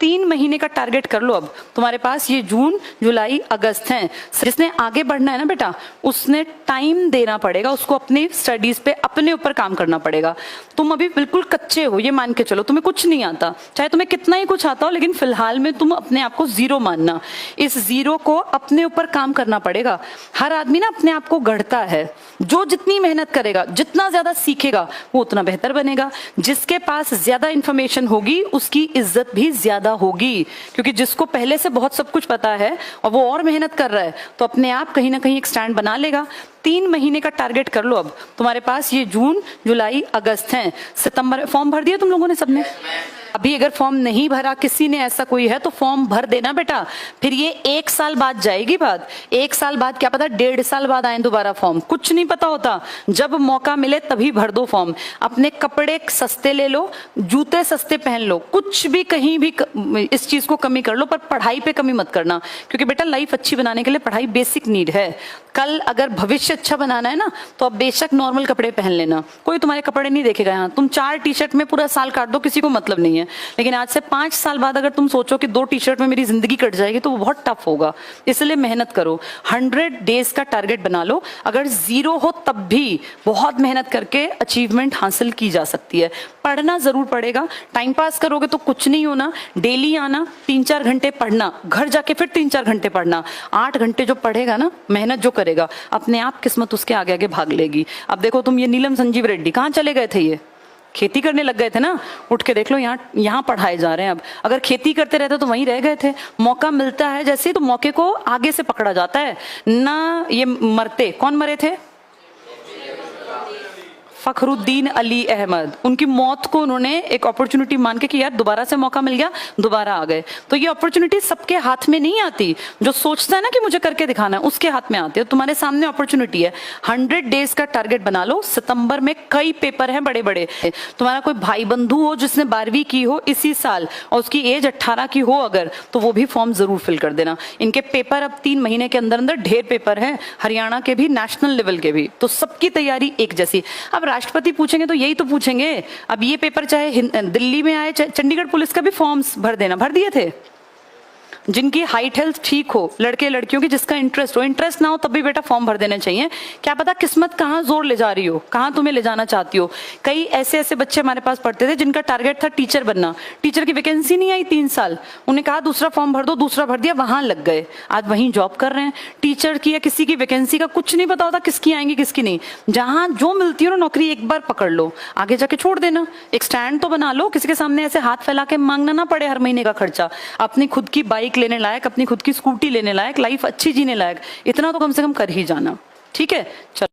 3 महीने का टारगेट कर लो। अब तुम्हारे पास ये जून जुलाई अगस्त है, जिसने आगे बढ़ना है ना बेटा, उसने टाइम देना पड़ेगा, उसको अपनी स्टडीज पे अपने ऊपर काम करना पड़ेगा। तुम अभी बिल्कुल कच्चे हो, ये मान के चलो, तुम्हें कुछ नहीं आता, चाहे तुम्हें कितना ही कुछ आता हो, लेकिन फिलहाल में तुम अपने आप को जीरो मानना। इस जीरो को अपने ऊपर काम करना पड़ेगा। हर आदमी ना अपने आप को गढ़ता है, जो जितनी मेहनत करेगा, जितना ज्यादा सीखेगा, वो उतना बेहतर बनेगा। जिसके पास ज्यादा इंफॉर्मेशन होगी उसकी इज्जत भी ज्यादा होगी, क्योंकि जिसको पहले से बहुत सब कुछ पता है और वो और मेहनत कर रहा है, तो अपने आप कहीं ना कहीं एक स्टैंड बना लेगा। 3 महीने का टारगेट कर लो। अब तुम्हारे पास ये जून जुलाई अगस्त है, सितंबर फॉर्म भर दिया तुम लोगों ने सबने? अभी अगर फॉर्म नहीं भरा किसी ने, ऐसा कोई है, तो फॉर्म भर देना बेटा। फिर ये 1 साल बाद जाएगी बात, 1 साल बाद, क्या पता 1.5 साल बाद आए दोबारा फॉर्म, कुछ नहीं पता होता। जब मौका मिले तभी भर दो फॉर्म। अपने कपड़े सस्ते ले लो, जूते सस्ते पहन लो, कुछ भी कहीं भी इस चीज को कमी कर लो, पर पढ़ाई पे कमी मत करना, क्योंकि बेटा लाइफ अच्छी बनाने के लिए पढ़ाई बेसिक नीड है। कल अगर भविष्य अच्छा बनाना है ना, तो अब बेशक नॉर्मल कपड़े पहन लेना, कोई तुम्हारे कपड़े नहीं देखेगा। यहाँ तुम 4 टी-शर्ट में पूरा साल काट दो, किसी को मतलब नहीं है। लेकिन आज से 5 साल बाद अगर तुम सोचो कि 2 टी-शर्ट में मेरी जिंदगी कट जाएगी, तो वो बहुत टफ होगा। इसलिए मेहनत करो, 100 डेज का टारगेट बना लो। अगर 0 हो तब भी बहुत मेहनत करके अचीवमेंट हासिल की जा सकती है। पढ़ना जरूर पड़ेगा, टाइम पास करोगे तो कुछ नहीं होना। डेली आना, 3-4 घंटे पढ़ना, घर जाके फिर 3-4 घंटे पढ़ना। 8 घंटे जो पढ़ेगा ना, मेहनत जो करेगा, अपने आप किस्मत उसके आगे आगे भाग लेगी। अब देखो तुम, ये नीलम संजीव रेड्डी कहाँ चले गए थे? ये खेती करने लग गए थे ना, उठ के देख लो, यहाँ पढ़ाए जा रहे हैं। अब अगर खेती करते रहते तो वहीं रह गए थे। मौका मिलता है जैसे, तो मौके को आगे से पकड़ा जाता है ना। ये मरते, कौन मरे थे? फखरुद्दीन अली अहमद। उनकी मौत को उन्होंने एक अपॉर्चुनिटी मान के कि यार दोबारा से मौका मिल गया, दोबारा आ गए। तो ये अपॉर्चुनिटी सबके हाथ में नहीं आती। जो सोचता है ना कि मुझे करके दिखाना है, उसके हाथ में आती है। तुम्हारे सामने अपॉर्चुनिटी है, 100 डेज का टारगेट बना लो। सितंबर में कई पेपर हैं बड़े बड़े। तुम्हारा कोई भाई बंधु हो जिसने 12वीं की हो इसी साल और उसकी एज 18 की हो अगर, तो वो भी फॉर्म जरूर फिल कर देना। इनके पेपर अब 3 महीने के अंदर अंदर ढेर पेपर हैं, हरियाणा के भी, नेशनल लेवल के भी। तो सबकी तैयारी एक जैसी। अब राष्ट्रपति पूछेंगे तो यही तो पूछेंगे। अब ये पेपर चाहे दिल्ली में आए, चाहे चंडीगढ़ पुलिस का भी फॉर्म्स भर देना, भर दिए थे। जिनकी हाइट हेल्थ ठीक हो, लड़के लड़कियों की, जिसका इंटरेस्ट हो, इंटरेस्ट ना हो तब भी बेटा फॉर्म भर देने चाहिए। क्या पता किस्मत कहाँ जोर ले जा रही हो, कहाँ तुम्हें ले जाना चाहती हो। कई ऐसे ऐसे बच्चे हमारे पास पढ़ते थे जिनका टारगेट था टीचर बनना, टीचर की वैकेंसी नहीं आई 3 साल, उन्हें कहा दूसरा फॉर्म भर दो, दूसरा भर दिया, वहां लग गए, आज वहीं जॉब कर रहे हैं। टीचर की या किसी की वैकेंसी का कुछ नहीं पता होता, किसकी आएंगी किसकी नहीं। जहां जो मिलती हो ना नौकरी, एक बार पकड़ लो, आगे जाके छोड़ देना। एक स्टैंड तो बना लो, किसी के सामने ऐसे हाथ फैला के मांगना ना पड़े हर महीने का खर्चा। अपनी खुद की बाइक लेने लायक, अपनी खुद की स्कूटी लेने लायक, लाइफ अच्छी जीने लायक, इतना तो कम से कम कर ही जाना। ठीक है, चलो।